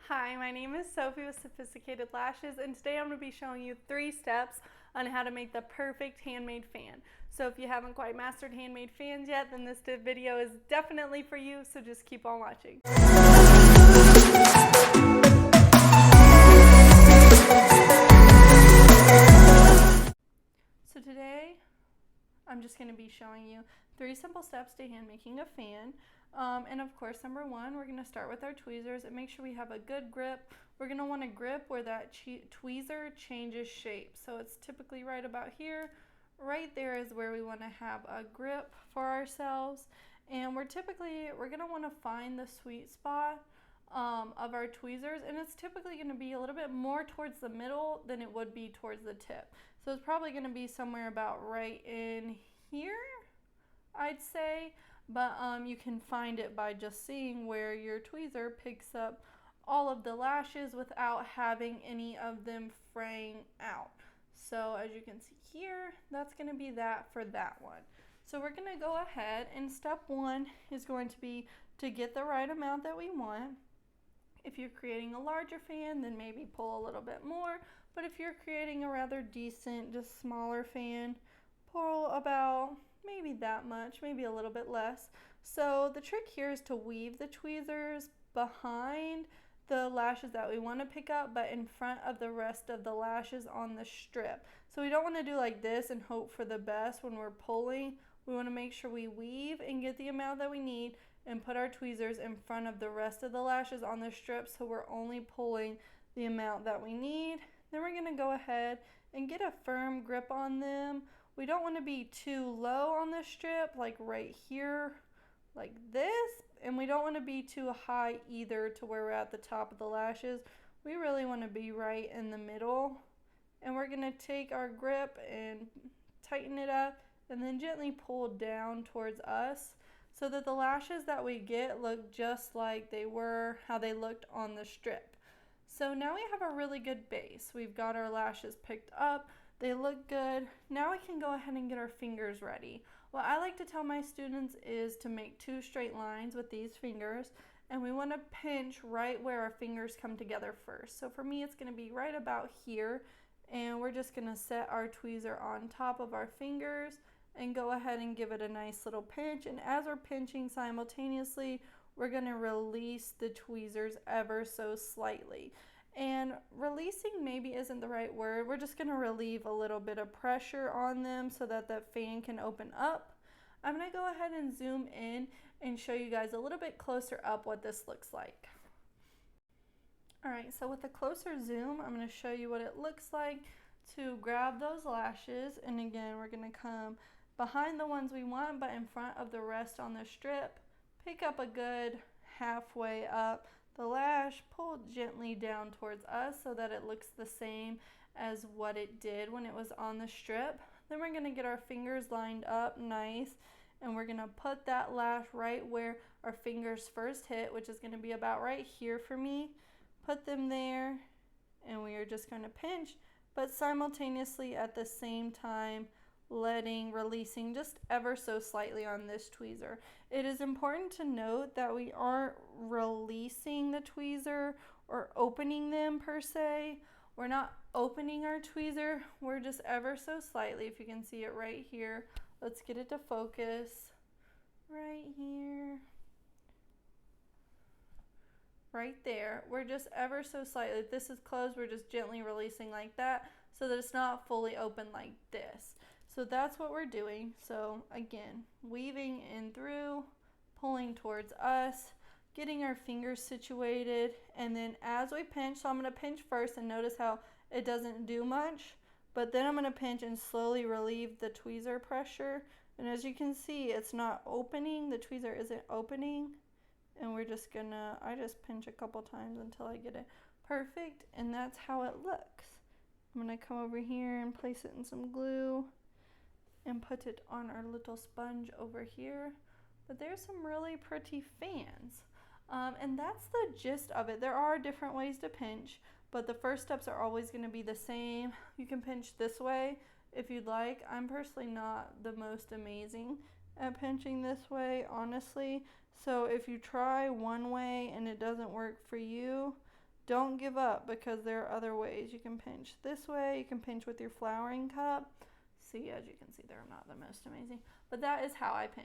Hi, my name is Sophie with Sophisticated Lashes, and today I'm going to be showing you 3 steps on how to make the perfect handmade fan. So if you haven't quite mastered handmade fans yet, then this video is definitely for you, so just keep on watching. So today I'm just going to be showing you 3 simple steps to hand making a fan. And of course, number 1, we're going to start with our tweezers and make sure we have a good grip. We're going to want to grip where that tweezer changes shape. So it's typically right about here. Right there is where we want to have a grip for ourselves. And we're going to want to find the sweet spot of our tweezers, and it's typically going to be a little bit more towards the middle than it would be towards the tip. So it's probably going to be somewhere about right in here, I'd say. But you can find it by just seeing where your tweezer picks up all of the lashes without having any of them fraying out. So as you can see here, that's going to be that for that one. So we're going to go ahead, and step 1 is going to be to get the right amount that we want. If you're creating a larger fan, then maybe pull a little bit more. But if you're creating a rather decent, just smaller fan, pull about maybe that much, maybe a little bit less. So the trick here is to weave the tweezers behind the lashes that we want to pick up, but in front of the rest of the lashes on the strip. So we don't want to do like this and hope for the best when we're pulling. We want to make sure we weave and get the amount that we need and put our tweezers in front of the rest of the lashes on the strip, so we're only pulling the amount that we need. Then we're going to go ahead and get a firm grip on them. We don't want to be too low on the strip, like right here, like this, and we don't want to be too high either to where we're at the top of the lashes. We really want to be right in the middle, and we're going to take our grip and tighten it up and then gently pull down towards us so that the lashes that we get look just like they were, how they looked on the strip. So now we have a really good base. We've got our lashes picked up. They look good. Now we can go ahead and get our fingers ready. What I like to tell my students is to make 2 straight lines with these fingers, and we want to pinch right where our fingers come together first. So for me, it's going to be right about here, and we're just going to set our tweezer on top of our fingers and go ahead and give it a nice little pinch. And as we're pinching simultaneously, we're going to release the tweezers ever so slightly. And releasing maybe isn't the right word. We're just going to relieve a little bit of pressure on them so that the fan can open up. I'm going to go ahead and zoom in and show you guys a little bit closer up what this looks like. Alright, so with a closer zoom, I'm going to show you what it looks like to grab those lashes. And again, we're going to come behind the ones we want, but in front of the rest on the strip. Pick up a good halfway up the lash, pull gently down towards us so that it looks the same as what it did when it was on the strip. Then we're going to get our fingers lined up nice, and we're going to put that lash right where our fingers first hit, which is going to be about right here for me. Put them there, and we are just going to pinch, but simultaneously at the same time releasing just ever so slightly on this tweezer. It is important to note that we aren't releasing the tweezer or opening them per se. We're not opening our tweezer, we're just ever so slightly, if you can see it right here. Let's get it to focus right here. Right there. We're just ever so slightly, if this is closed, we're just gently releasing like that so that it's not fully open like this. So that's what we're doing. So again, weaving in through, pulling towards us, getting our fingers situated, and then as we pinch, so I'm going to pinch first and notice how it doesn't do much, but then I'm going to pinch and slowly relieve the tweezer pressure. And as you can see, it's not opening, the tweezer isn't opening, and we're just gonna, I just pinch a couple times until I get it perfect, and that's how it looks. I'm going to come over here and place it in some glue and put it on our little sponge over here. But there's some really pretty fans. And that's the gist of it. There are different ways to pinch, but the first steps are always going to be the same. You can pinch this way if you'd like. I'm personally not the most amazing at pinching this way, honestly. So if you try one way and it doesn't work for you, Don't give up, because there are other ways. You can pinch this way, you can pinch with your flouring cup. See, as you can see, they're not the most amazing, but that is how I pinch.